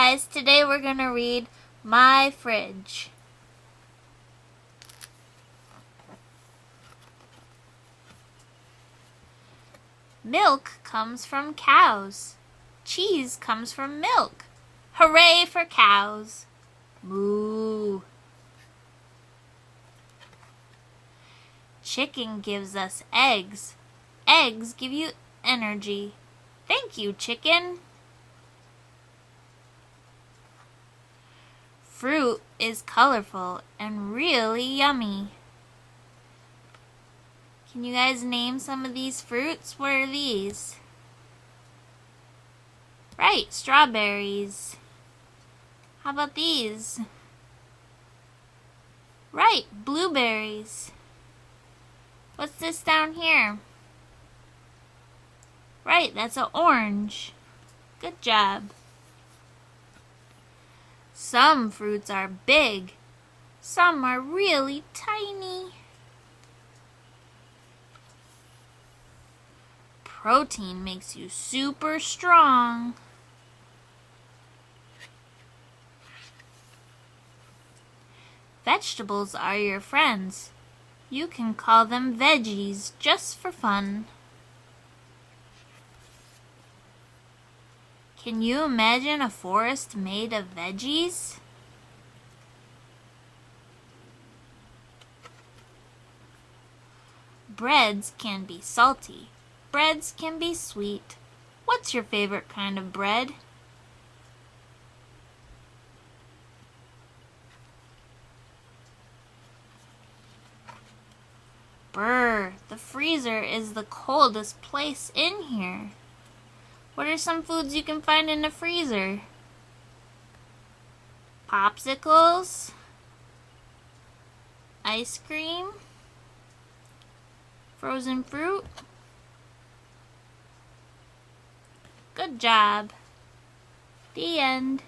guys, today we're going to read My Fridge. Milk comes from cows. Cheese comes from milk. Hooray for cows! Moo! Chicken gives us eggs. Eggs give you energy. Thank you, chicken. Fruit is colorful and really yummy. Can you guys name some of these fruits? What are these? Right, strawberries. How about these? Right, blueberries. What's this down here? Right, that's an orange. Good job. Some fruits are big. Some are really tiny. Protein makes you super strong. Vegetables are your friends. You can call them veggies just for fun. Can you imagine a forest made of veggies? Breads can be salty. Breads can be sweet. What's your favorite kind of bread? Brr, the freezer is the coldest place in here. What are some foods you can find in the freezer? Popsicles, ice cream, frozen fruit. Good job. The end.